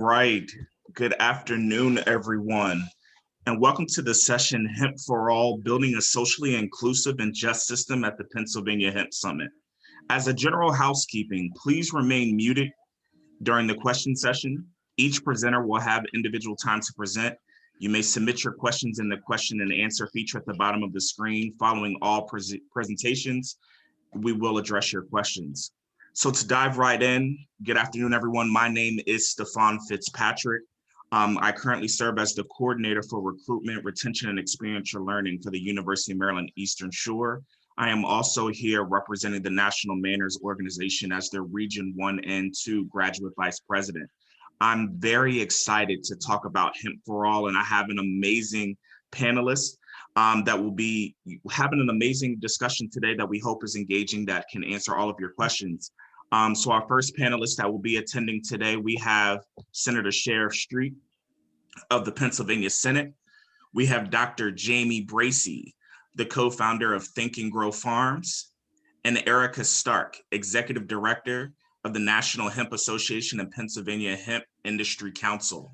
Right. Good afternoon, everyone, and welcome to the session Hemp for All, Building a Socially Inclusive and Just System at the Pennsylvania Hemp Summit. As a general housekeeping, please remain muted during the question session. Each presenter will have individual time to present. You may submit your questions in the question and answer feature at the bottom of the screen. Following all presentations, we will address your questions. So to dive right in, good afternoon, everyone. My name is Stephon Fitzpatrick. I currently serve as the coordinator for recruitment, retention, and experiential learning for the University of Maryland Eastern Shore. I am also here representing the National MANRRS organization as their Region 1 and 2 graduate vice president. I'm very excited to talk about Hemp for All, and I have an amazing panelist that will be having an amazing discussion today that we hope is engaging, that can answer all of your questions. So our first panelist that will be attending today, we have Senator Sharif Street of the Pennsylvania Senate. We have Dr. Jamie Bracey, the co-founder of Think and Grow Farms, and Erica Stark, Executive Director of the National Hemp Association and Pennsylvania Hemp Industry Council.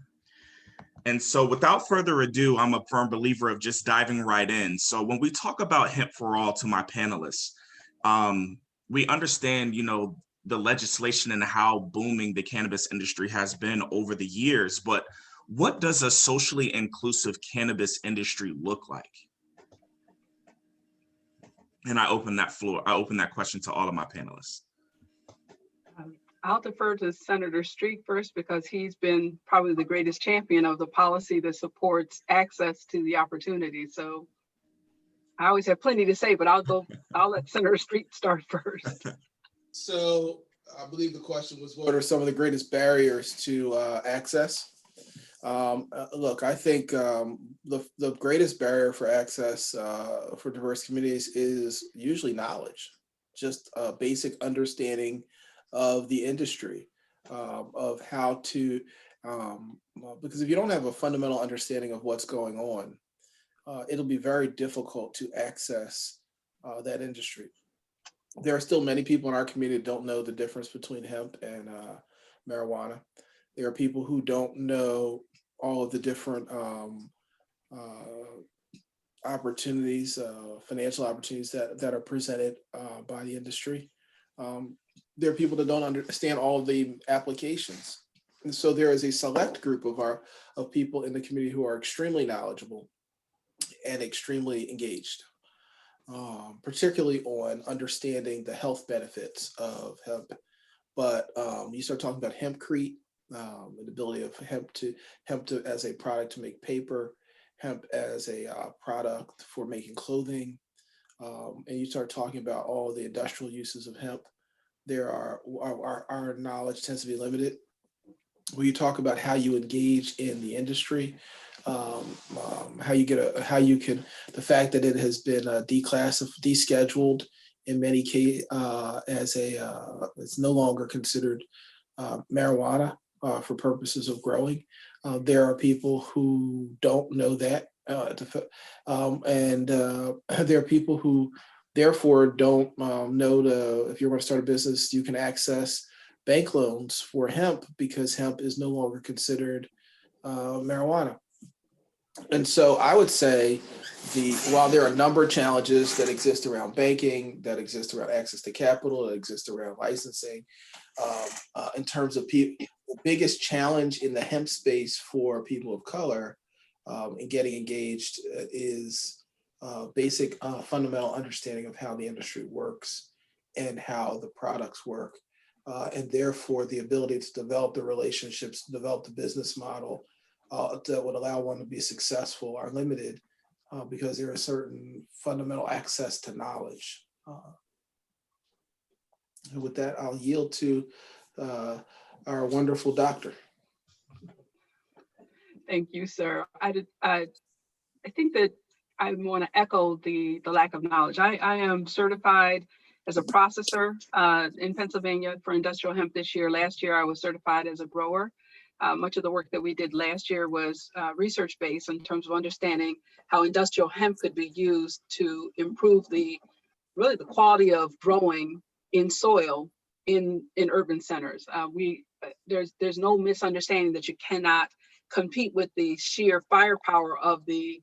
And so without further ado, I'm a firm believer of just diving right in. So when we talk about Hemp for All to my panelists, we understand, the legislation and how booming the cannabis industry has been over the years, but what does a socially inclusive cannabis industry look like? And I open that question to all of my panelists. I'll defer to Senator Street first because he's been probably the greatest champion of the policy that supports access to the opportunity. So I always have plenty to say, but I'll let Senator Street start first. So I believe the question was, what are some of the greatest barriers to access? Look, I think the greatest barrier for access for diverse communities is usually knowledge, just a basic understanding of the industry, of how to, because if you don't have a fundamental understanding of what's going on, it'll be very difficult to access that industry. There are still many people in our community that don't know the difference between hemp and marijuana. There are people who don't know all of the different opportunities, financial opportunities that are presented by the industry. There are people that don't understand all of the applications. And so there is a select group of people in the community who are extremely knowledgeable and extremely engaged, particularly on understanding the health benefits of hemp. But you start talking about hempcrete, the ability of hemp to as a product to make paper, hemp as a product for making clothing, and you start talking about all the industrial uses of hemp. Our knowledge tends to be limited. When you talk about how you engage in the industry, the fact that it has been descheduled in many cases it's no longer considered marijuana for purposes of growing. There are people who don't know that, and there are people who therefore don't know if you're going to start a business, you can access bank loans for hemp because hemp is no longer considered marijuana. And so I would say while there are a number of challenges that exist around banking, that exist around access to capital, that exist around licensing, in terms of the biggest challenge in the hemp space for people of color in getting engaged is basic fundamental understanding of how the industry works and how the products work, and therefore the ability to develop the relationships, develop the business model that would allow one to be successful are limited because there is certain fundamental access to knowledge. And with that, I'll yield to our wonderful doctor. Thank you, sir. I think that I want to echo the lack of knowledge. I am certified as a processor in Pennsylvania for industrial hemp this year. Last year, I was certified as a grower. Much of the work that we did last year was research-based in terms of understanding how industrial hemp could be used to improve the quality of growing in soil in urban centers. We there's no misunderstanding that you cannot compete with the sheer firepower of the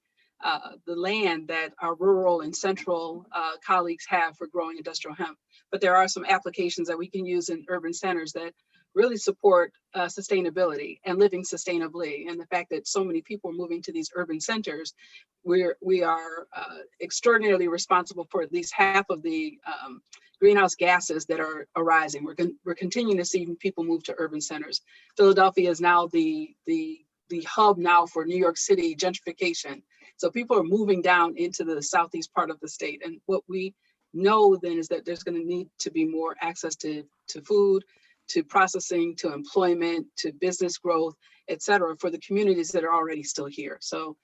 land that our rural and central colleagues have for growing industrial hemp. But there are some applications that we can use in urban centers that really support sustainability and living sustainably. And the fact that so many people are moving to these urban centers, we are extraordinarily responsible for at least half of the greenhouse gases that are arising. We're continuing to see people move to urban centers. Philadelphia is now the hub now for New York City gentrification. So people are moving down into the southeast part of the state. And what we know then is that there's going to need to be more access to food, to processing, to employment, to business growth, et cetera, for the communities that are already still here. So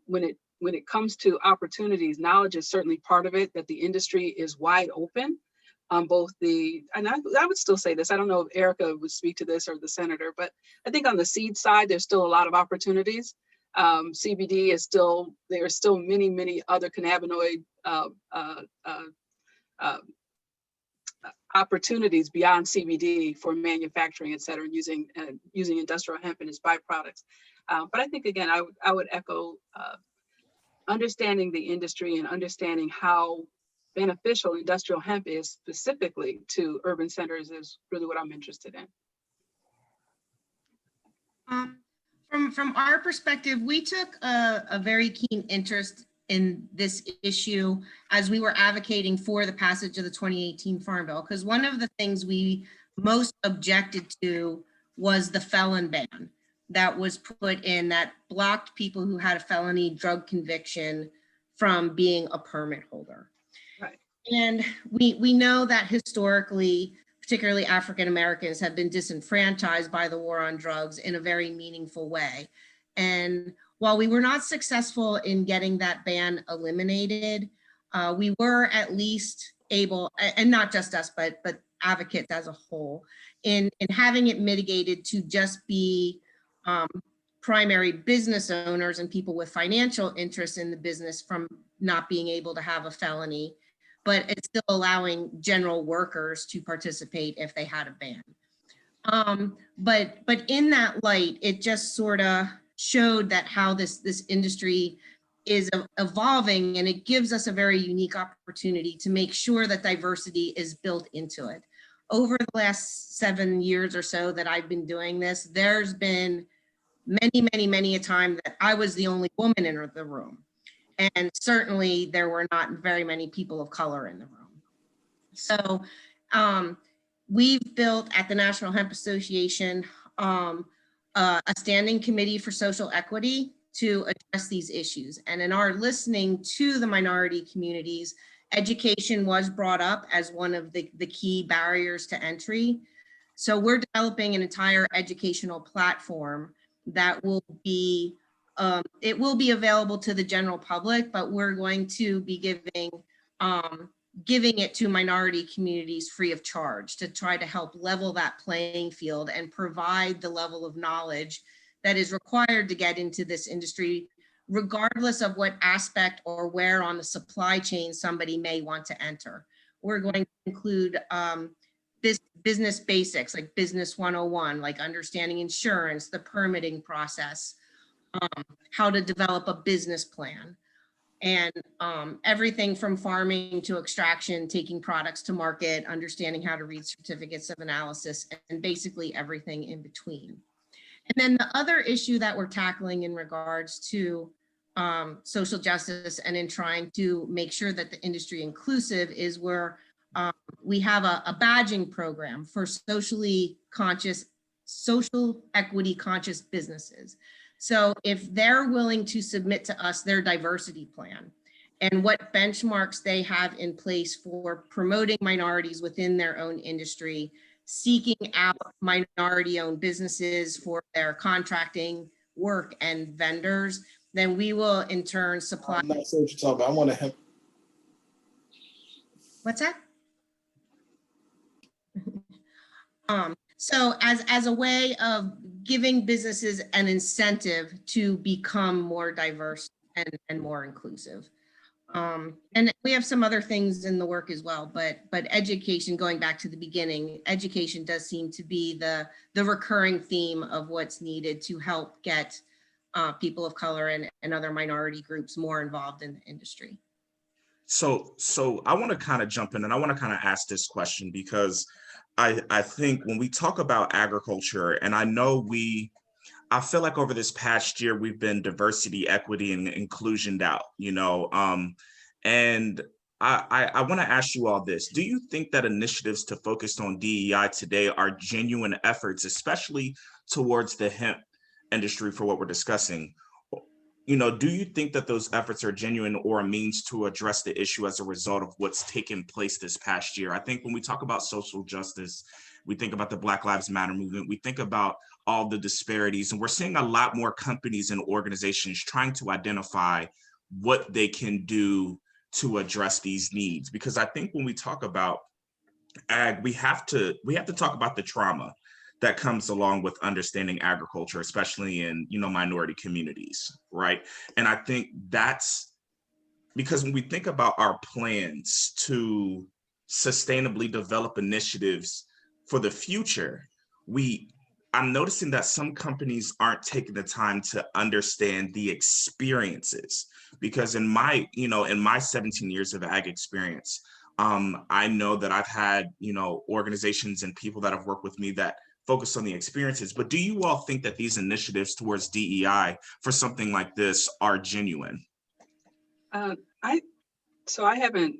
when it comes to opportunities, knowledge is certainly part of it, that the industry is wide open on both and I would still say this, I don't know if Erica would speak to this or the senator, but I think on the seed side, there's still a lot of opportunities. CBD is still, there are still many other cannabinoid opportunities beyond CBD for manufacturing, et cetera, using industrial hemp and its byproducts. But I think, again, I would echo understanding the industry and understanding how beneficial industrial hemp is specifically to urban centers is really what I'm interested in. From our perspective, we took a very keen interest in this issue as we were advocating for the passage of the 2018 Farm Bill, because one of the things we most objected to was the felon ban that was put in that blocked people who had a felony drug conviction from being a permit holder. Right. And we know that historically, particularly African Americans, have been disenfranchised by the war on drugs in a very meaningful way. And while we were not successful in getting that ban eliminated, we were at least able, and not just us, but advocates as a whole, in having it mitigated to just be primary business owners and people with financial interests in the business from not being able to have a felony, but it's still allowing general workers to participate if they had a ban. But in that light, it just sort of showed that how this industry is evolving, and it gives us a very unique opportunity to make sure that diversity is built into it. Over the last 7 years or so that I've been doing this, there's been many a time that I was the only woman in the room. And certainly there were not very many people of color in the room. So we've built at the National Hemp Association a standing committee for social equity to address these issues. And in our listening to the minority communities, education was brought up as one of the key barriers to entry. So we're developing an entire educational platform that will be, it will be available to the general public, but we're going to be giving it to minority communities free of charge to try to help level that playing field and provide the level of knowledge that is required to get into this industry, regardless of what aspect or where on the supply chain somebody may want to enter. We're going to include business basics like Business 101, like understanding insurance, the permitting process, how to develop a business plan, and everything from farming to extraction, taking products to market, understanding how to read certificates of analysis, and basically everything in between. And then the other issue that we're tackling in regards to social justice and in trying to make sure that the industry inclusive is where we have a badging program for socially conscious, social equity conscious businesses. So if they're willing to submit to us their diversity plan and what benchmarks they have in place for promoting minorities within their own industry, seeking out minority-owned businesses for their contracting work and vendors, then we will in turn supply. I'm not sure what you're talking about. I want to help. What's that? So as a way of giving businesses an incentive to become more diverse and more inclusive. And we have some other things in the work as well, but education, going back to the beginning, education does seem to be the recurring theme of what's needed to help get people of color and other minority groups more involved in the industry. So I want to kind of jump in and I want to kind of ask this question because I think when we talk about agriculture, and I feel like over this past year, we've been diversity, equity, and inclusioned out, and I want to ask you all this. Do you think that initiatives to focus on DEI today are genuine efforts, especially towards the hemp industry for what we're discussing? Do you think that those efforts are genuine or a means to address the issue as a result of what's taken place this past year? I think when we talk about social justice, we think about the Black Lives Matter movement, we think about all the disparities, and we're seeing a lot more companies and organizations trying to identify what they can do to address these needs. Because I think when we talk about ag, we have to talk about the trauma that comes along with understanding agriculture, especially in, minority communities, right? And I think that's because when we think about our plans to sustainably develop initiatives for the future, I'm noticing that some companies aren't taking the time to understand the experiences, because in my 17 years of ag experience, I know that I've had, organizations and people that have worked with me that focus on the experiences. But do you all think that these initiatives towards DEI for something like this are genuine? I haven't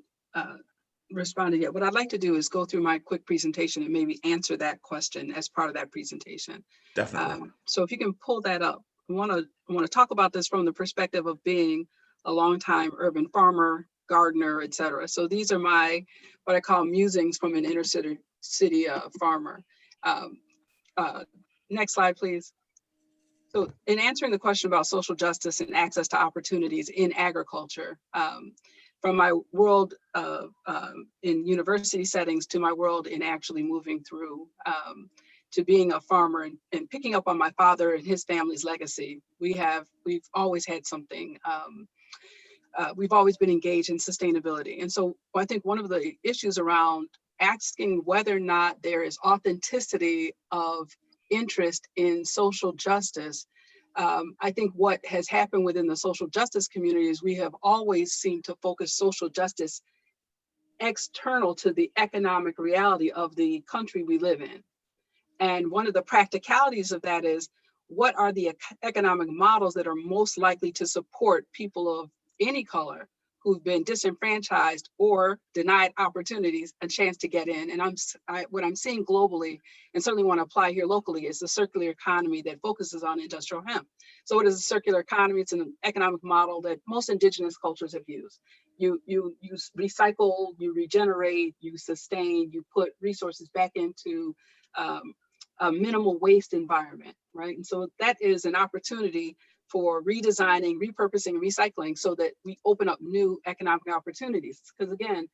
responded yet. What I'd like to do is go through my quick presentation and maybe answer that question as part of that presentation. Definitely. So if you can pull that up, I want to talk about this from the perspective of being a longtime urban farmer, gardener, et cetera. So these are what I call musings from an inner city farmer. Next slide, please. So in answering the question about social justice and access to opportunities in agriculture, from my world in university settings to my world in actually moving through to being a farmer and picking up on my father and his family's legacy, we've always had something. We've always been engaged in sustainability. And so I think one of the issues around asking whether or not there is authenticity of interest in social justice, I think what has happened within the social justice community is we have always seemed to focus social justice external to the economic reality of the country we live in. And one of the practicalities of that is, what are the economic models that are most likely to support people of any color who've been disenfranchised or denied opportunities a chance to get in? And what I'm seeing globally, and certainly want to apply here locally, is the circular economy that focuses on industrial hemp. So what is a circular economy? It's an economic model that most indigenous cultures have used. You recycle, you regenerate, you sustain, you put resources back into a minimal waste environment, right? And so that is an opportunity for redesigning, repurposing, and recycling so that we open up new economic opportunities. Because again,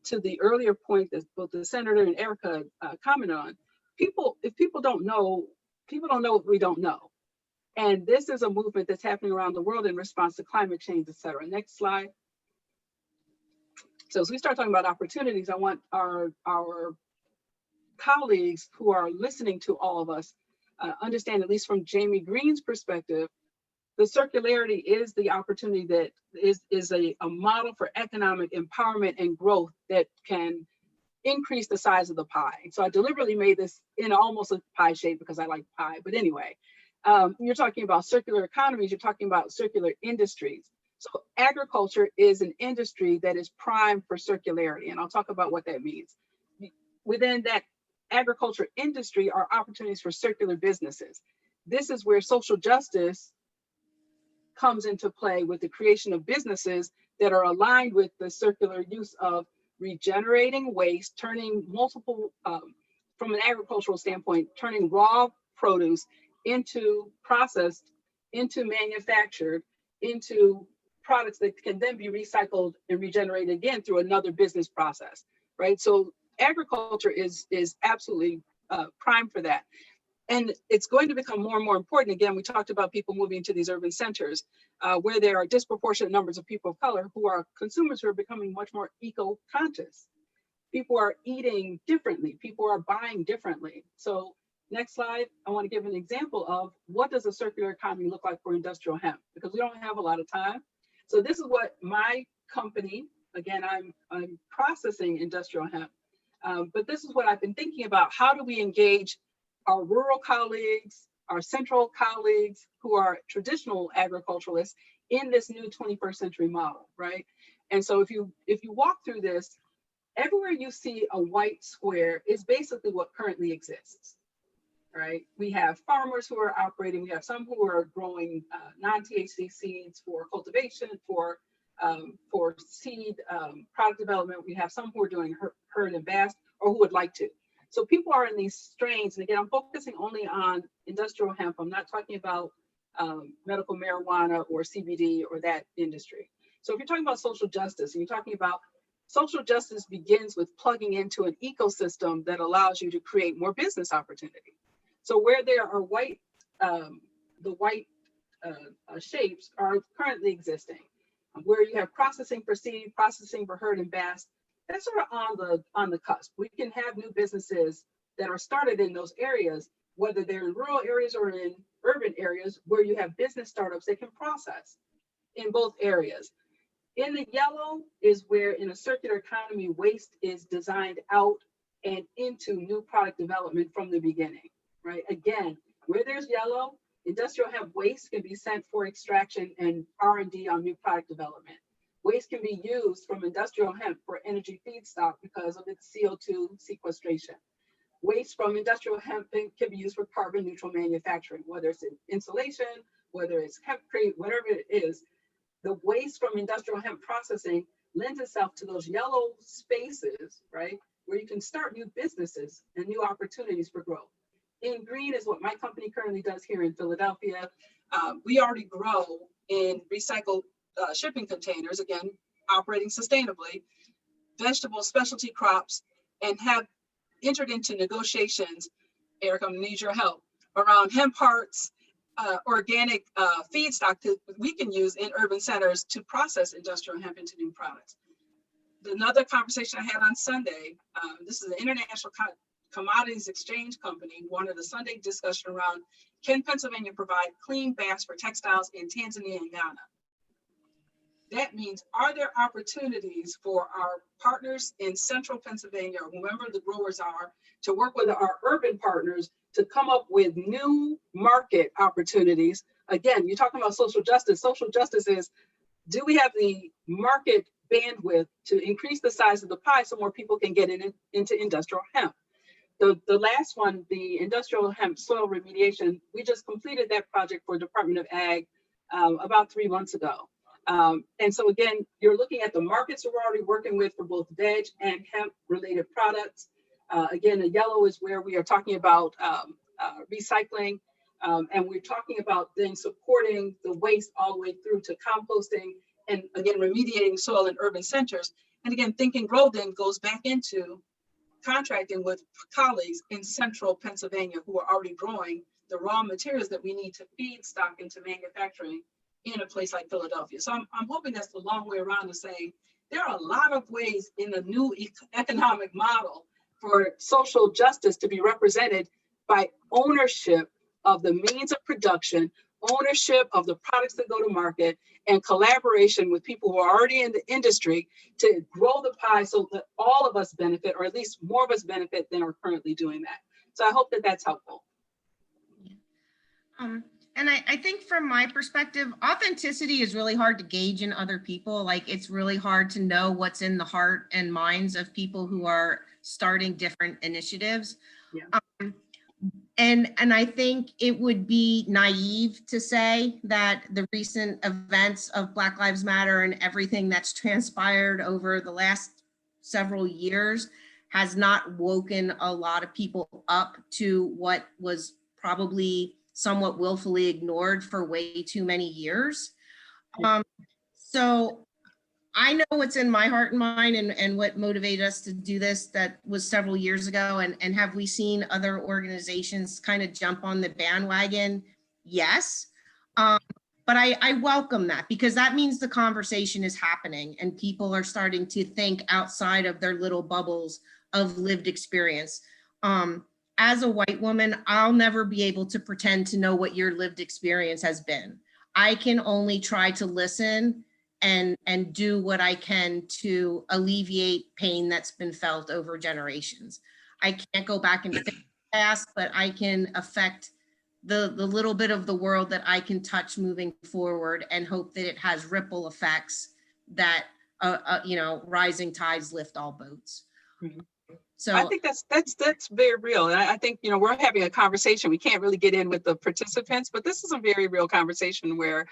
to the earlier point that both the Senator and Erica commented on, if people don't know what we don't know. And this is a movement that's happening around the world in response to climate change, et cetera. Next slide. So as we start talking about opportunities, I want our colleagues who are listening to all of us understand, at least from Jamie Green's perspective, the circularity is the opportunity that is a model for economic empowerment and growth that can increase the size of the pie. So I deliberately made this in almost a pie shape because I like pie, but anyway, you're talking about circular economies, you're talking about circular industries. So agriculture is an industry that is primed for circularity, and I'll talk about what that means. Within that agriculture industry are opportunities for circular businesses. This is where social justice comes into play with the creation of businesses that are aligned with the circular use of regenerating waste, turning multiple, from an agricultural standpoint, turning raw produce into processed, into manufactured, into products that can then be recycled and regenerated again through another business process, right? So agriculture is absolutely prime for that. And it's going to become more and more important. Again, we talked about people moving to these urban centers where there are disproportionate numbers of people of color who are consumers who are becoming much more eco-conscious. People are eating differently. People are buying differently. So next slide, I want to give an example of what does a circular economy look like for industrial hemp, because we don't have a lot of time. So this is what my company, again, I'm processing industrial hemp, but this is what I've been thinking about. How do we engage our rural colleagues, our central colleagues who are traditional agriculturalists in this new 21st century model, right? And so if you walk through this, everywhere you see a white square is basically what currently exists, right? We have farmers who are operating, we have some who are growing non-THC seeds for cultivation, for seed product development. We have some who are doing heard and bast, or who would like to. So people are in these strains, and again, I'm focusing only on industrial hemp. I'm not talking about medical marijuana or CBD or that industry. So if you're talking about social justice, and you're talking about social justice begins with plugging into an ecosystem that allows you to create more business opportunity. So where there are white, the white shapes are currently existing. Where you have processing for seed, processing for heard and bast, that's sort of on the cusp. We can have new businesses that are started in those areas, whether they're in rural areas or in urban areas, where you have business startups that can process in both areas. In the yellow is where, in a circular economy, waste is designed out and into new product development from the beginning, right? Again, where there's yellow, industrial hemp waste can be sent for extraction and R&D on new product development. Waste can be used from industrial hemp for energy feedstock because of its CO2 sequestration. Waste from industrial hemp can be used for carbon neutral manufacturing, whether it's insulation, whether it's hempcrete, whatever it is. The waste from industrial hemp processing lends itself to those yellow spaces, right, where you can start new businesses and new opportunities for growth. In green is what my company currently does here in Philadelphia. We already grow in recycled shipping containers, again, operating sustainably, vegetable specialty crops, and have entered into negotiations, Eric, I'm gonna need your help, around hemp hearts, organic feedstock that we can use in urban centers to process industrial hemp into new products. Another conversation I had on Sunday, this is an international commodities exchange company, wanted a Sunday discussion around, can Pennsylvania provide clean bast for textiles in Tanzania and Ghana? That means, are there opportunities for our partners in central Pennsylvania, or whoever the growers are, to work with our urban partners to come up with new market opportunities? Again, you're talking about social justice. Social justice is, do we have the market bandwidth to increase the size of the pie so more people can get into industrial hemp? The last one, the industrial hemp soil remediation, we just completed that project for Department of Ag about 3 months ago. And so again, you're looking at the markets that we're already working with for both veg and hemp related products. Again, the yellow is where we are talking about recycling, and we're talking about then supporting the waste all the way through to composting and again, remediating soil in urban centers. And again, Think and Grow then goes back into contracting with colleagues in central Pennsylvania who are already growing the raw materials that we need to feed stock into manufacturing in a place like Philadelphia. So I'm hoping that's the long way around to say there are a lot of ways in the new economic model for social justice to be represented by ownership of the means of production, ownership of the products that go to market, and collaboration with people who are already in the industry to grow the pie so that all of us benefit, or at least more of us benefit than are currently doing that. So I hope that that's helpful. And I think from my perspective, authenticity is really hard to gauge in other people. Like, it's really hard to know what's in the heart and minds of people who are starting different initiatives. Yeah. And I think it would be naive to say that the recent events of Black Lives Matter and everything that's transpired over the last several years has not woken a lot of people up to what was probably somewhat willfully ignored for way too many years. So I know what's in my heart and mind and what motivated us to do this. That was several years ago. And have we seen other organizations kind of jump on the bandwagon? Yes. But I welcome that, because that means the conversation is happening and people are starting to think outside of their little bubbles of lived experience. As a white woman, I'll never be able to pretend to know what your lived experience has been. I can only try to listen and do what I can to alleviate pain that's been felt over generations. I can't go back and fix the past, but I can affect the little bit of the world that I can touch moving forward, and hope that it has ripple effects that, rising tides lift all boats. Mhm. So I think that's very real. And I think, we're having a conversation. We can't really get in with the participants, but this is a very real conversation where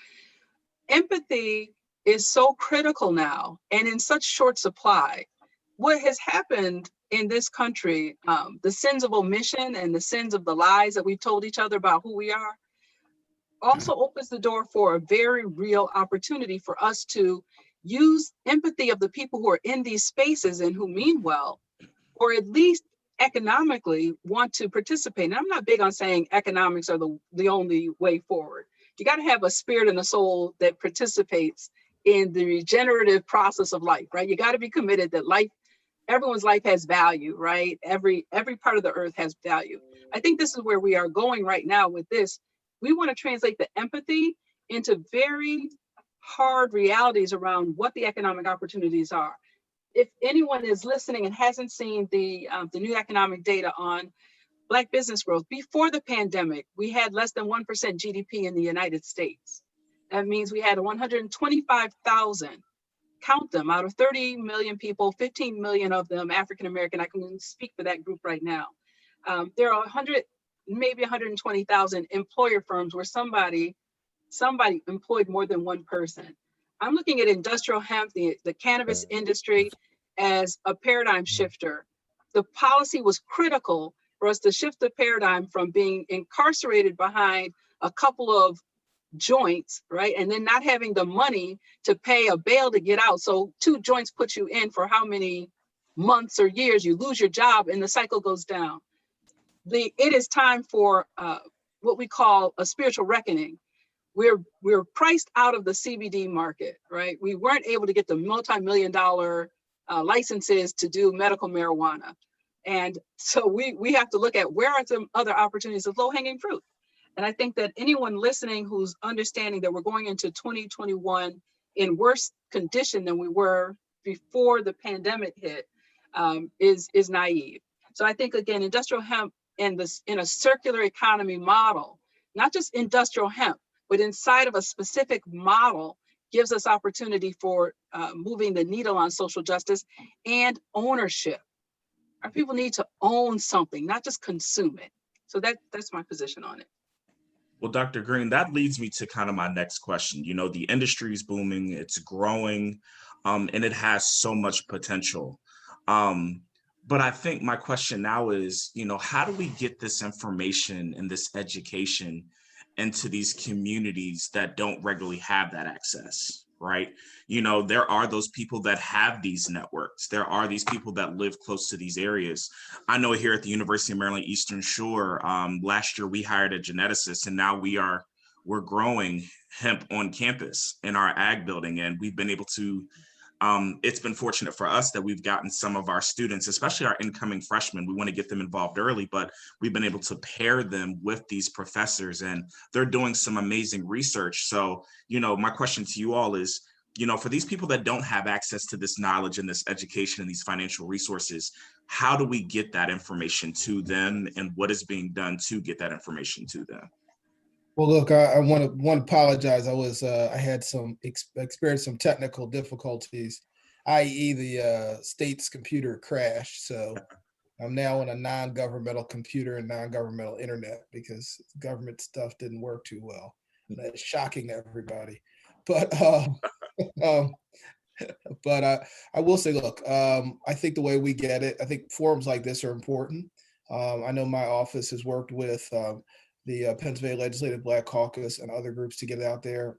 empathy is so critical now and in such short supply. What has happened in this country, the sins of omission and the sins of the lies that we've told each other about who we are, also opens the door for a very real opportunity for us to use empathy of the people who are in these spaces and who mean well, or at least economically want to participate. And I'm not big on saying economics are the only way forward. You got to have a spirit and a soul that participates in the regenerative process of life, right? You got to be committed that everyone's life has value, right? Every part of the earth has value. I think this is where we are going right now with this. We want to translate the empathy into very hard realities around what the economic opportunities are. If anyone is listening and hasn't seen the new economic data on Black business growth, before the pandemic, we had less than 1% GDP in the United States. That means we had 125,000, count them, out of 30 million people, 15 million of them African-American. I can speak for that group right now. There are maybe 120,000 employer firms where somebody employed more than one person. I'm looking at industrial hemp, the cannabis industry, as a paradigm shifter. The policy was critical for us to shift the paradigm from being incarcerated behind a couple of joints, right? And then not having the money to pay a bail to get out. So 2 joints put you in for how many months or years, you lose your job and the cycle goes down. It is time for what we call a spiritual reckoning. We're priced out of the CBD market, right? We weren't able to get the multi-million-dollar licenses to do medical marijuana. And so we have to look at where are some other opportunities of low-hanging fruit. And I think that anyone listening who's understanding that we're going into 2021 in worse condition than we were before the pandemic hit is naive. So I think, again, industrial hemp in a circular economy model, not just industrial hemp, but inside of a specific model, gives us opportunity for moving the needle on social justice and ownership. Our people need to own something, not just consume it. So that's my position on it. Well, Dr. Green, that leads me to kind of my next question. The industry is booming, it's growing, and it has so much potential. But I think my question now is, how do we get this information and this education into these communities that don't regularly have that access, right? There are those people that have these networks. There are these people that live close to these areas. I know here at the University of Maryland Eastern Shore, last year we hired a geneticist, and now we're growing hemp on campus in our ag building, and we've been able to it's been fortunate for us that we've gotten some of our students, especially our incoming freshmen. We want to get them involved early, but we've been able to pair them with these professors, and they're doing some amazing research. So, my question to you all is, for these people that don't have access to this knowledge and this education and these financial resources, how do we get that information to them, and what is being done to get that information to them? Well, look, I want to apologize. I had experienced some technical difficulties, i.e. the state's computer crashed. So I'm now on a non-governmental computer and non-governmental internet because government stuff didn't work too well. That's shocking to everybody. But I will say, look, I think the way we get it, I think forums like this are important. I know my office has worked with the Pennsylvania Legislative Black Caucus and other groups to get it out there.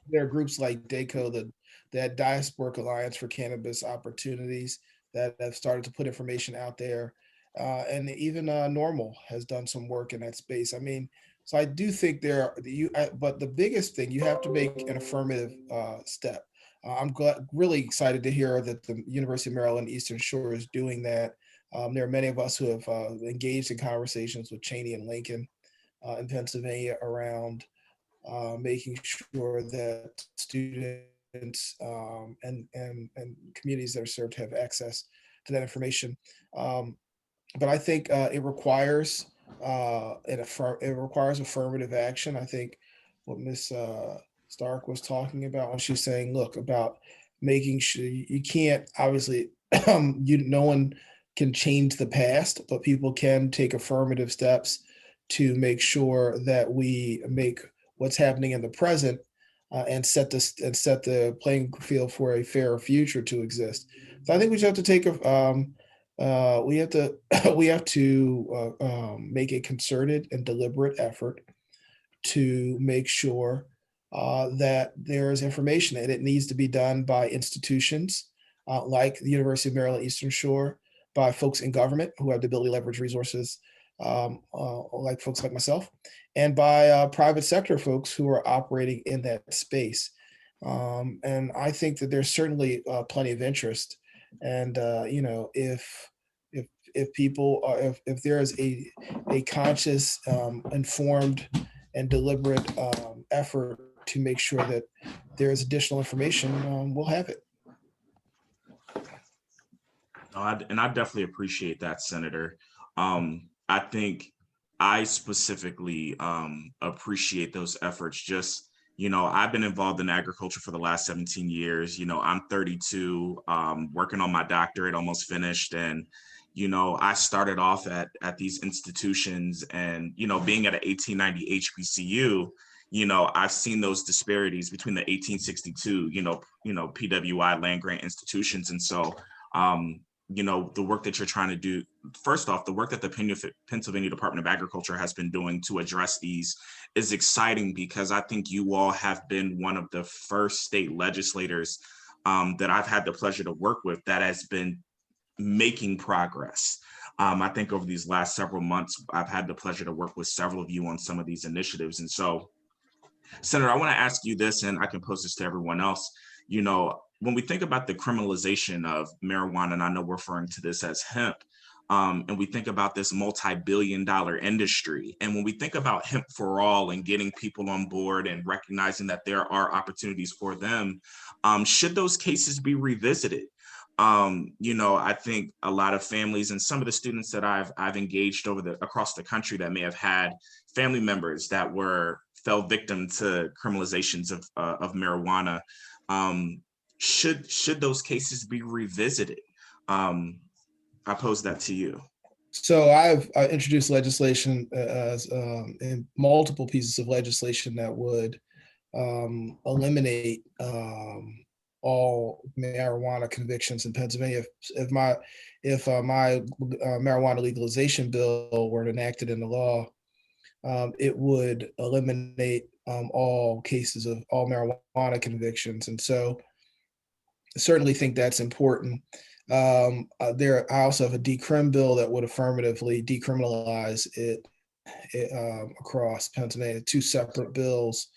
There are groups like DACO, the that Diasporic Alliance for Cannabis Opportunities that have started to put information out there. And even Normal has done some work in that space. I mean, so I do think but the biggest thing, you have to make an affirmative step. I'm really excited to hear that the University of Maryland Eastern Shore is doing that. There are many of us who have engaged in conversations with Cheney and Lincoln in Pennsylvania around making sure that students and communities that are served have access to that information. But I think it requires affirmative action. I think what Ms. Stark was talking about when she was saying, look, about making sure you can't, obviously, no one can change the past, but people can take affirmative steps to make sure that we make what's happening in the present and set the playing field for a fairer future to exist. So I think we just have to take we have to make a concerted and deliberate effort to make sure that there is information, and it needs to be done by institutions like the University of Maryland Eastern Shore, by folks in government who have the ability to leverage resources like folks like myself, and by private sector folks who are operating in that space. And I think that there's certainly plenty of interest. And if people are, if there is a conscious, informed, and deliberate effort to make sure that there is additional information, we'll have it. And I definitely appreciate that, Senator. I think I specifically appreciate those efforts. Just, I've been involved in agriculture for the last 17 years. I'm 32, working on my doctorate, almost finished. And, I started off at these institutions, and, being at an 1890 HBCU, I've seen those disparities between the 1862, PWI land grant institutions. And so, the work that you're trying to do, first off, the work that the Pennsylvania Department of Agriculture has been doing to address these is exciting, because I think you all have been one of the first state legislators that I've had the pleasure to work with that has been making progress. I think over these last several months, I've had the pleasure to work with several of you on some of these initiatives. And so, Senator, I want to ask you this, and I can pose this to everyone else. When we think about the criminalization of marijuana, and I know we're referring to this as hemp, and we think about this multi-billion-dollar industry, and when we think about hemp for all and getting people on board and recognizing that there are opportunities for them, should those cases be revisited? I think a lot of families and some of the students that I've engaged across the country that may have had family members that fell victim to criminalizations of marijuana, should those cases be revisited? I pose that to you. So I've introduced legislation in multiple pieces of legislation that would eliminate all marijuana convictions in Pennsylvania. If my marijuana legalization bill were enacted into law, it would eliminate all cases of all marijuana convictions. And so I certainly think that's important. I also have a decrim bill that would affirmatively decriminalize it across Pennsylvania, two separate bills.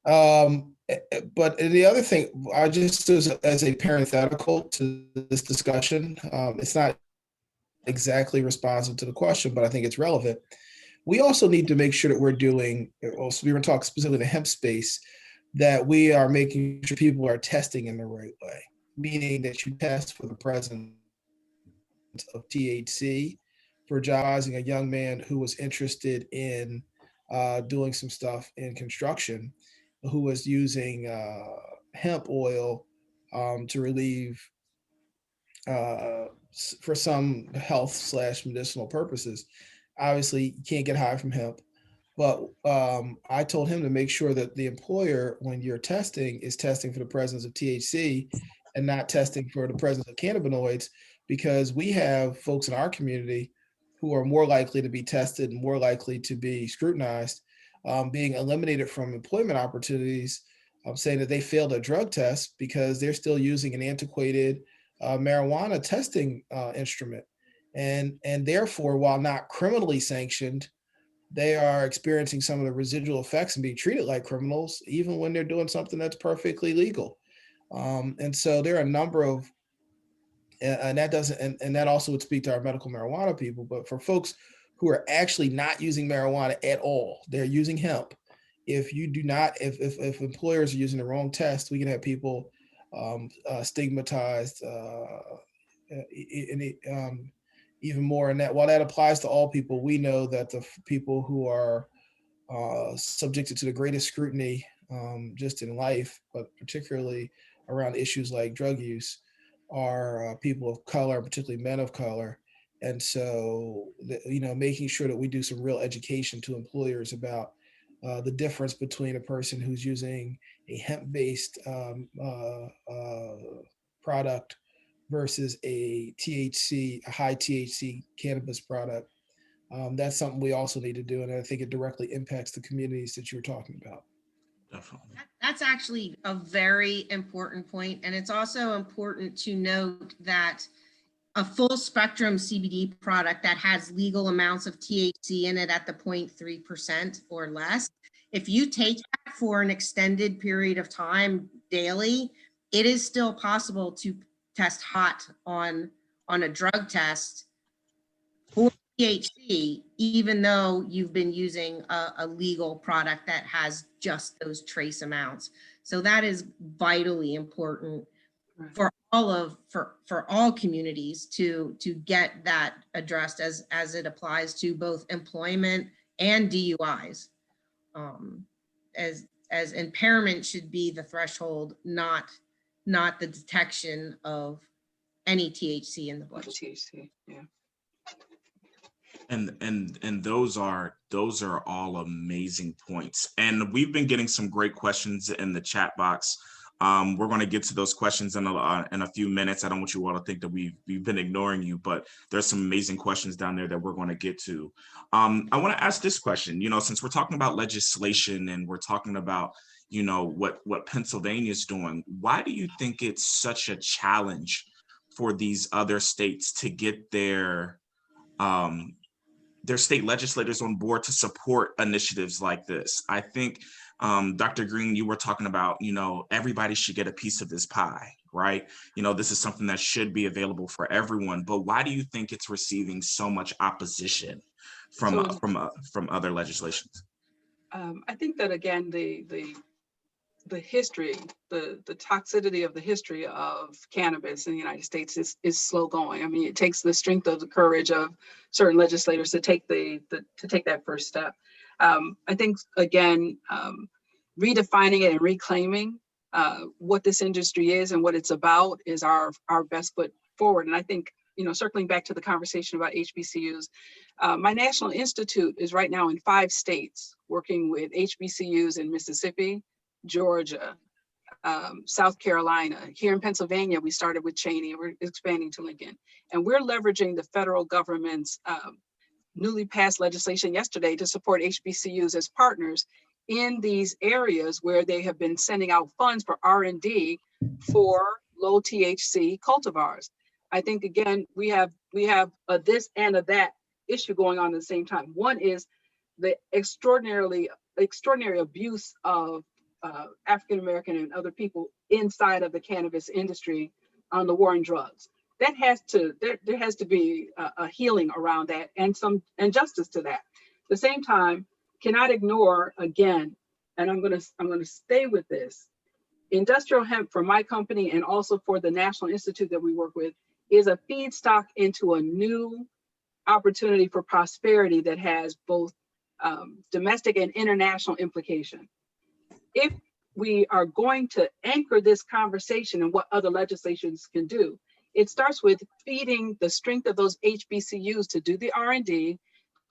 But the other thing, I just as a parenthetical to this discussion, it's not exactly responsive to the question, but I think it's relevant. We also need to make sure that we're doing, also we were talking specifically in the hemp space, that we are making sure people are testing in the right way, meaning that you test for the presence of THC. For advising a young man who was interested in doing some stuff in construction, who was using hemp oil to relieve for some health/medicinal purposes. Obviously, you can't get high from hemp, but I told him to make sure that the employer, when you're testing, is testing for the presence of THC and not testing for the presence of cannabinoids, because we have folks in our community who are more likely to be tested and more likely to be scrutinized, being eliminated from employment opportunities saying that they failed a drug test because they're still using an antiquated marijuana testing instrument. And therefore, while not criminally sanctioned, they are experiencing some of the residual effects and being treated like criminals, even when they're doing something that's perfectly legal. And so there are a number of, and that doesn't, and that also would speak to our medical marijuana people, but for folks who are actually not using marijuana at all, they're using hemp. If you do not, if employers are using the wrong test, we can have people stigmatized, even more. And that while that applies to all people, we know that the people who are subjected to the greatest scrutiny just in life, but particularly around issues like drug use, are people of color, particularly men of color. And so, making sure that we do some real education to employers about the difference between a person who's using a hemp-based product versus a high THC cannabis product. That's something we also need to do. And I think it directly impacts the communities that you were talking about. Definitely. That's actually a very important point. And it's also important to note that a full spectrum CBD product that has legal amounts of THC in it at the 0.3% or less, if you take that for an extended period of time daily, it is still possible to test hot on a drug test for THC, even though you've been using a legal product that has just those trace amounts. So that is vitally important for all communities to get that addressed as it applies to both employment and DUIs. As impairment should be the threshold, not the detection of any THC in the blood. THC, yeah. And those are all amazing points. And we've been getting some great questions in the chat box. We're going to get to those questions in a few minutes. I don't want you all to think that we've been ignoring you, but there's some amazing questions down there that we're going to get to. I want to ask this question, since we're talking about legislation and we're talking about, what Pennsylvania is doing, why do you think it's such a challenge for these other states to get their state legislators on board to support initiatives like this? I think, Dr. Green, you were talking about, everybody should get a piece of this pie, right? This is something that should be available for everyone, but why do you think it's receiving so much opposition from other legislations? I think that, again, the history, the toxicity of the history of cannabis in the United States is slow going. I mean, it takes the strength of the courage of certain legislators to take that first step. I think, again, redefining it and reclaiming what this industry is and what it's about is our best foot forward. And I think, circling back to the conversation about HBCUs, my national institute is right now in 5 states working with HBCUs in Mississippi, Georgia, South Carolina. Here in Pennsylvania, we started with Cheney, and we're expanding to Lincoln. And we're leveraging the federal government's newly passed legislation yesterday to support HBCUs as partners in these areas where they have been sending out funds for R&D for low THC cultivars. I think, again, we have a this and a that issue going on at the same time. One is the extraordinary abuse of African-American and other people inside of the cannabis industry on the war on drugs. That has to, there has to be a healing around that and justice to that. At the same time, cannot ignore, again, and I'm gonna stay with this, industrial hemp for my company and also for the National Institute that we work with is a feedstock into a new opportunity for prosperity that has both domestic and international implication. If we are going to anchor this conversation and what other legislations can do, it starts with feeding the strength of those HBCUs to do the R&D,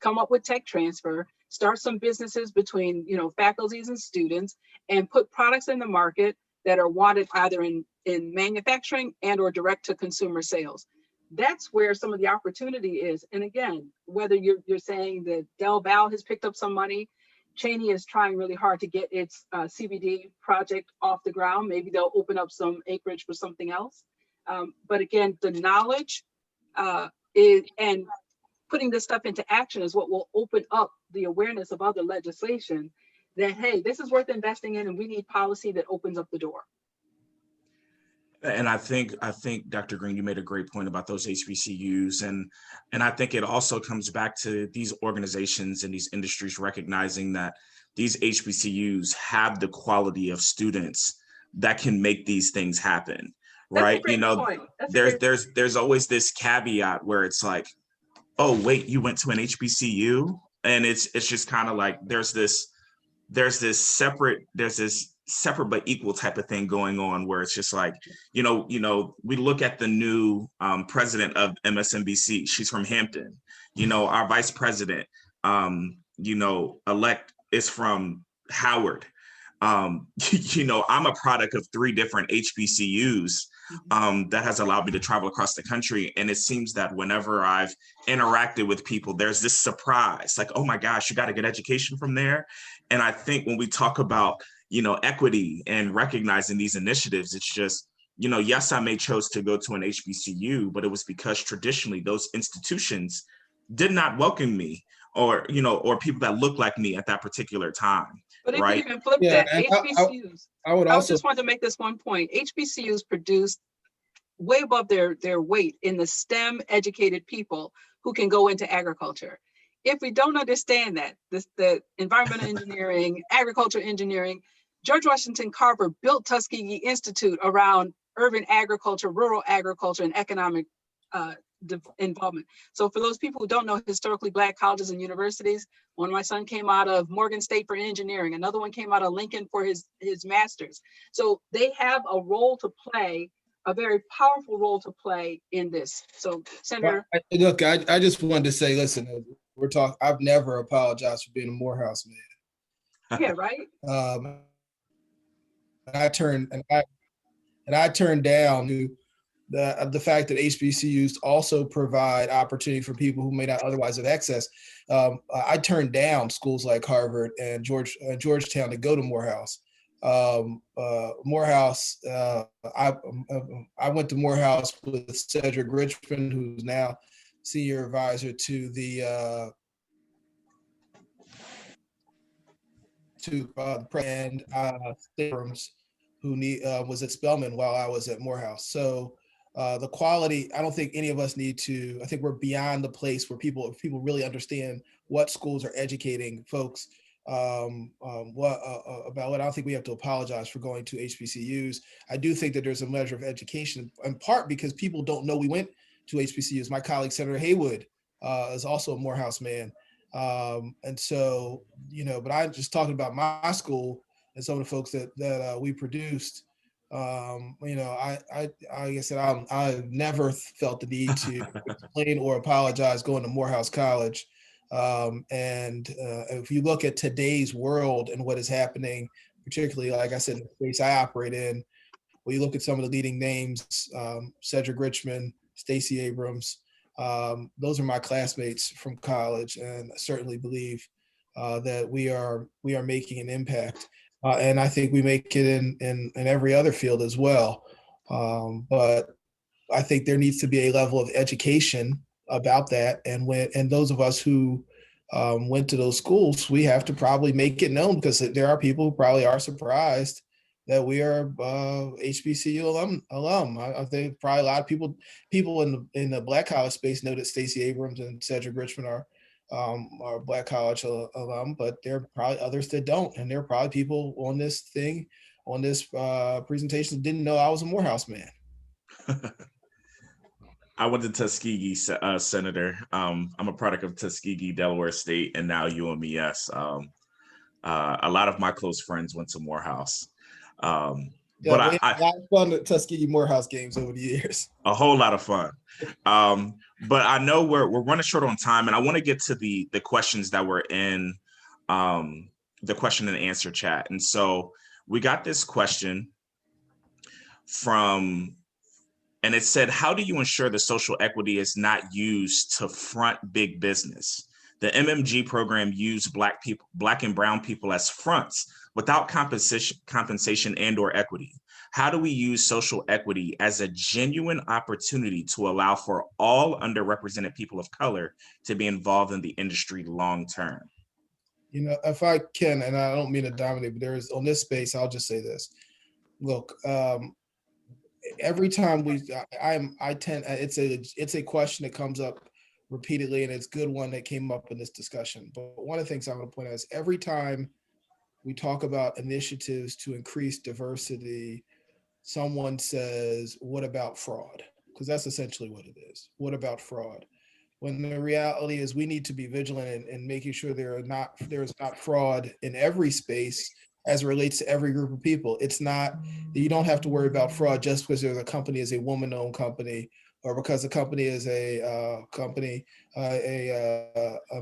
come up with tech transfer, start some businesses between faculties and students, and put products in the market that are wanted either in manufacturing and or direct to consumer sales. That's where some of the opportunity is. And again, whether you're saying that Del Val has picked up some money, Cheney is trying really hard to get its CBD project off the ground. Maybe they'll open up some acreage for something else. But again, the knowledge and putting this stuff into action is what will open up the awareness of other legislation that, hey, this is worth investing in, and we need policy that opens up the door. And I think Dr. Green, you made a great point about those HBCUs, and I think it also comes back to these organizations and these industries recognizing that these HBCUs have the quality of students that can make these things happen, right? You know, there's always this caveat where it's like, oh wait, you went to an HBCU, and it's just kind of like there's this separate but equal type of thing going on where it's just like, you know, we look at the new president of MSNBC, she's from Hampton, you know, our vice president, you know, elect is from Howard. You know, I'm a product of 3 different HBCUs that has allowed me to travel across the country. And it seems that whenever I've interacted with people, there's this surprise, like, oh my gosh, you got to get education from there. And I think when we talk about, you know, equity and recognizing these initiatives, it's just, you know, yes, I may chose to go to an HBCU, but it was because traditionally those institutions did not welcome me or, you know, or people that look like me at that particular time. But if right? you even flip that, HBCUs, I just wanted to make this one point. HBCUs produced way above their weight in the STEM educated people who can go into agriculture. If we don't understand that, the environmental engineering, agriculture engineering, George Washington Carver built Tuskegee Institute around urban agriculture, rural agriculture, and economic involvement. So for those people who don't know historically Black colleges and universities, one of my son came out of Morgan State for engineering, another one came out of Lincoln for his master's. So they have a role to play, a very powerful role to play in this. So Senator. Look, I just wanted to say, listen, I've never apologized for being a Morehouse man. Yeah, right. I turned down the fact that HBCUs also provide opportunity for people who may not otherwise have access. I turned down schools like Harvard and Georgetown to go to Morehouse. Morehouse, I went to Morehouse with Cedric Richmond, who's now senior advisor to the and Abrams, who was at Spelman while I was at Morehouse. So the quality, I don't think any of us need to, I think we're beyond the place where people really understand what schools are educating folks about what I don't think we have to apologize for going to HBCUs. I do think that there's a measure of education, in part because people don't know we went to HBCUs. My colleague, Senator Haywood, is also a Morehouse man. And so, you know, but I'm just talking about my school and some of the folks that we produced. You know, like I said, I've never felt the need to explain or apologize going to Morehouse College. And if you look at today's world and what is happening, particularly, like I said, in the space I operate in, when you look at some of the leading names, Cedric Richmond, Stacey Abrams, those are my classmates from college, and I certainly believe that we are making an impact. And I think we make it in every other field as well. But I think there needs to be a level of education about that. And those of us who went to those schools, we have to probably make it known, because there are people who probably are surprised that we are HBCU alum. I think probably a lot of people in the Black college space know that Stacey Abrams and Cedric Richmond are Black college alum, but there are probably others that don't. And there are probably people on this presentation that didn't know I was a Morehouse man. I went to Tuskegee, Senator. I'm a product of Tuskegee, Delaware State, and now UMES. A lot of my close friends went to Morehouse. But I had a lot of fun at Tuskegee Morehouse games over the years. A whole lot of fun. But I know we're running short on time, and I want to get to the questions that were in the question and answer chat. And so we got this question and it said, how do you ensure the social equity is not used to front big business? The MMG program used Black and brown people as fronts without compensation and or equity. How do we use social equity as a genuine opportunity to allow for all underrepresented people of color to be involved in the industry long term? You know, if I can, and I don't mean to dominate, but there is on this space, I'll just say this. Look, every time it's a question that comes up repeatedly, and it's a good one that came up in this discussion. But one of the things I want to point out is every time we talk about initiatives to increase diversity, someone says, what about fraud? Because that's essentially what it is. What about fraud? When the reality is we need to be vigilant in making sure there is not fraud in every space as it relates to every group of people. It's not, you don't have to worry about fraud just because there's a company is a woman-owned company, or because the company is a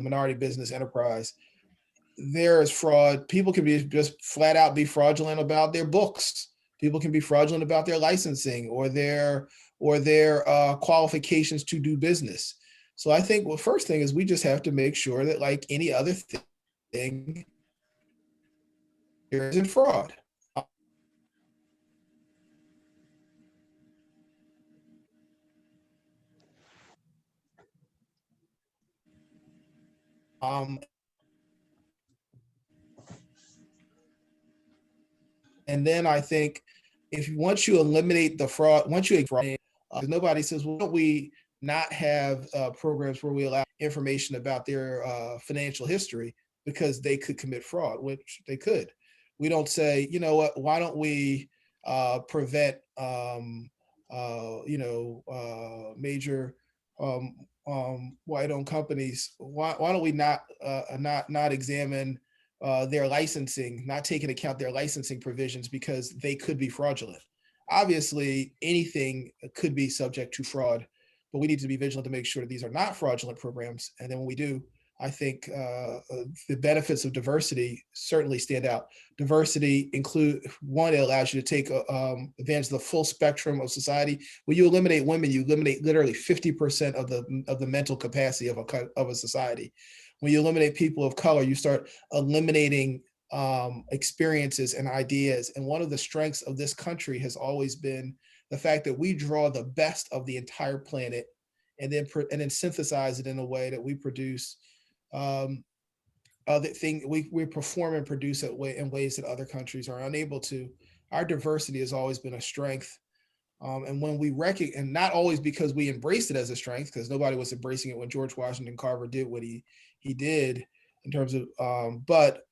minority business enterprise. There is fraud. People can be just flat out be fraudulent about their books. People can be fraudulent about their licensing or their qualifications to do business. So I think, well, first thing is we just have to make sure that, like any other thing, there isn't fraud. And then I think once you eliminate the fraud, nobody says, well, why don't we not have programs where we allow information about their financial history, because they could commit fraud, which they could. We don't say, you know what, why don't we prevent major white-owned companies? Why don't we not examine their licensing, not take into account their licensing provisions, because they could be fraudulent? Obviously, anything could be subject to fraud, but we need to be vigilant to make sure that these are not fraudulent programs. And then when we do, I think the benefits of diversity certainly stand out. Diversity include, one, it allows you to take advantage of the full spectrum of society. When you eliminate women, you eliminate literally 50% of the mental capacity of a society. When you eliminate people of color, you start eliminating experiences and ideas. And one of the strengths of this country has always been the fact that we draw the best of the entire planet and then synthesize it in a way that we produce we perform and produce it in ways that other countries are unable to. Our diversity has always been a strength. And when we recognize, and not always because we embraced it as a strength, because nobody was embracing it when George Washington Carver did what he did in terms of, but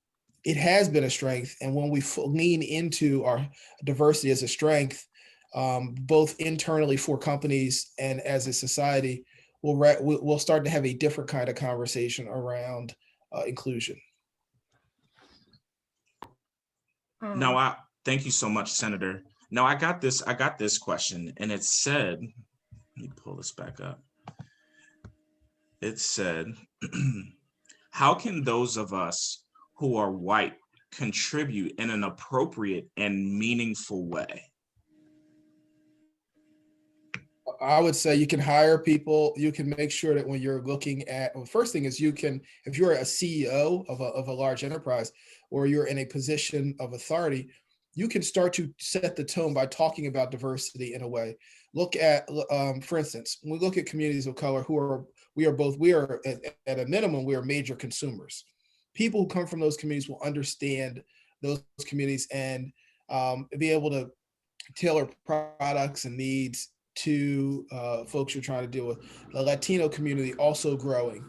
it has been a strength. And when we lean into our diversity as a strength, both internally for companies and as a society, we'll start to have a different kind of conversation around inclusion. Now, thank you so much, Senator. Now I got this question, and it said, let me pull this back up. It said, how can those of us who are white contribute in an appropriate and meaningful way? I would say you can hire people. You can make sure that when you're looking at, well, first thing is you can, if you're a CEO of a large enterprise, or you're in a position of authority, you can start to set the tone by talking about diversity in a way. Look at, for instance, when we look at communities of color we are at a minimum, we are major consumers. People who come from those communities will understand those communities and be able to tailor products and needs to folks you're trying to deal with. The Latino community also growing.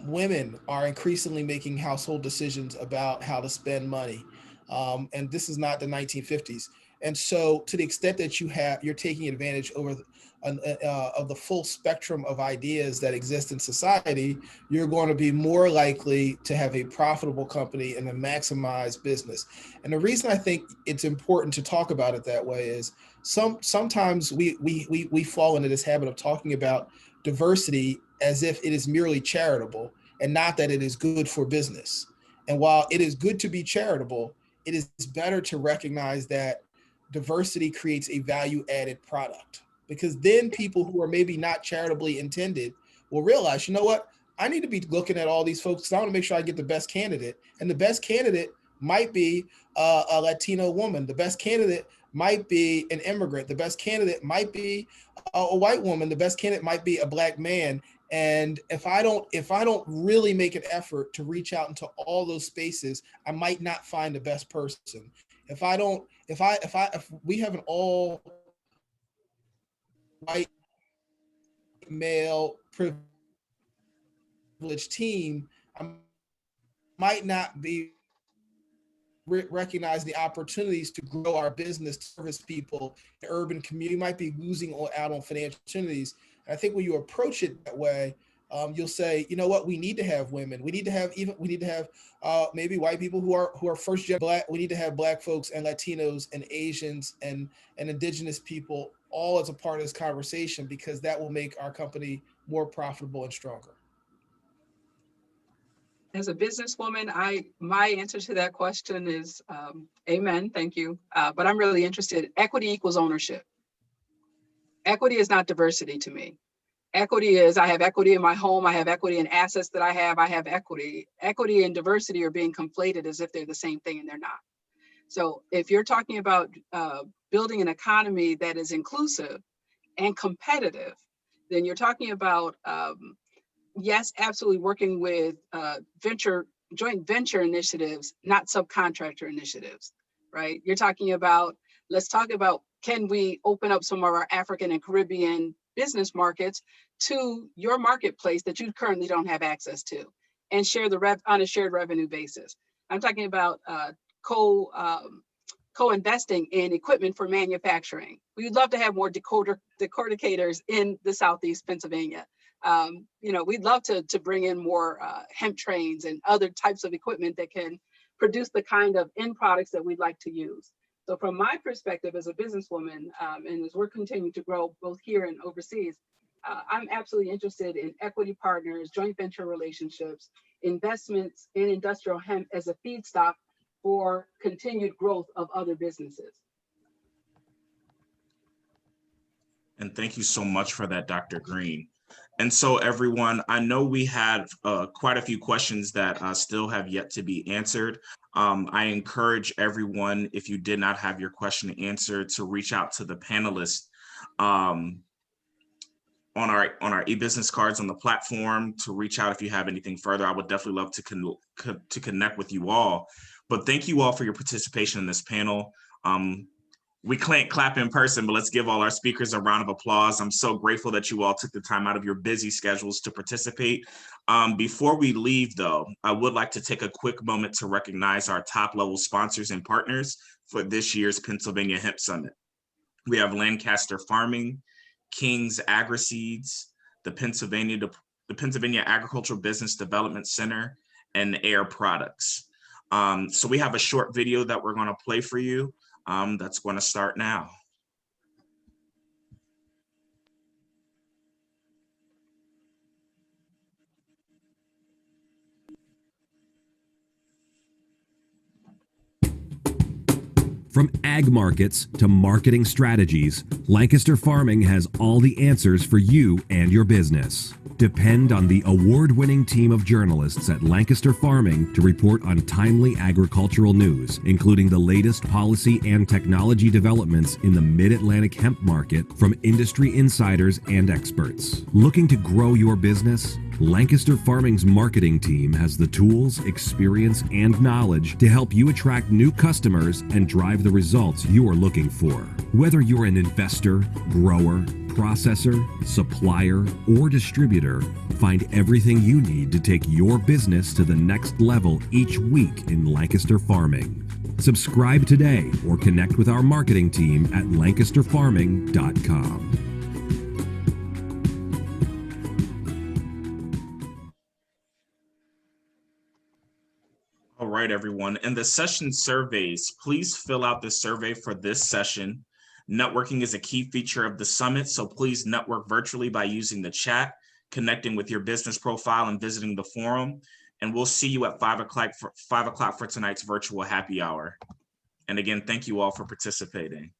Women are increasingly making household decisions about how to spend money. And this is not the 1950s. And so to the extent that you're taking advantage of the full spectrum of ideas that exist in society, you're going to be more likely to have a profitable company and a maximized business. And the reason I think it's important to talk about it that way is sometimes we fall into this habit of talking about diversity as if it is merely charitable and not that it is good for business. And while it is good to be charitable, it is better to recognize that diversity creates a value-added product, because then people who are maybe not charitably intended will realize, you know what, I need to be looking at all these folks because I want to make sure I get the best candidate. And the best candidate might be a Latino woman. The best candidate might be an immigrant. The best candidate might be a white woman. The best candidate might be a Black man. And if I don't really make an effort to reach out into all those spaces, I might not find the best person. If we have an all white male privileged team, I might not be recognize the opportunities to grow our business, to service people, the urban community might be losing out on financial opportunities. And I think when you approach it that way, you'll say, you know what, we need to have women. We need to have maybe white people who are first gen Black. We need to have Black folks and Latinos and Asians and indigenous people all as a part of this conversation, because that will make our company more profitable and stronger. As a businesswoman, my answer to that question is amen, thank you. But I'm really interested. Equity equals ownership. Equity is not diversity to me. Equity is, I have equity in my home, I have equity in assets that I have equity. Equity and diversity are being conflated as if they're the same thing, and they're not. So if you're talking about building an economy that is inclusive and competitive, then you're talking about yes, absolutely working with joint venture initiatives, not subcontractor initiatives, right? You're talking about, let's talk about, can we open up some of our African and Caribbean business markets to your marketplace that you currently don't have access to, and share the on a shared revenue basis. I'm talking about co-investing in equipment for manufacturing. We'd love to have more decordicators in the Southeast Pennsylvania. We'd love to bring in more hemp trains and other types of equipment that can produce the kind of end products that we'd like to use. So from my perspective as a businesswoman, and as we're continuing to grow both here and overseas, I'm absolutely interested in equity partners, joint venture relationships, investments in industrial hemp as a feedstock for continued growth of other businesses. And thank you so much for that, Dr. Green. And so everyone, I know we had quite a few questions that still have yet to be answered. I encourage everyone, if you did not have your question answered, to reach out to the panelists on our e-business cards on the platform, to reach out if you have anything further. I would definitely love to connect with you all. But thank you all for your participation in this panel. We can't clap in person, but let's give all our speakers a round of applause. I'm so grateful that you all took the time out of your busy schedules to participate. Before we leave though, I would like to take a quick moment to recognize our top level sponsors and partners for this year's Pennsylvania Hemp Summit. We have Lancaster Farming, King's Agri-Seeds, the Pennsylvania Agricultural Business Development Center, and Air Products. So we have a short video that we're gonna play for you. That's going to start now. From ag markets to marketing strategies, Lancaster Farming has all the answers for you and your business. Depend on the award-winning team of journalists at Lancaster Farming to report on timely agricultural news, including the latest policy and technology developments in the mid-Atlantic hemp market from industry insiders and experts. Looking to grow your business? Lancaster Farming's marketing team has the tools, experience, and knowledge to help you attract new customers and drive the results you're looking for. Whether you're an investor, grower, processor, supplier, or distributor, find everything you need to take your business to the next level each week in Lancaster Farming. Subscribe today or connect with our marketing team at lancasterfarming.com. All right, everyone. In the session surveys, please fill out the survey for this session. Networking is a key feature of the summit, so please network virtually by using the chat, connecting with your business profile, and visiting the forum. And we'll see you at 5 o'clock for tonight's virtual happy hour. And again, thank you all for participating.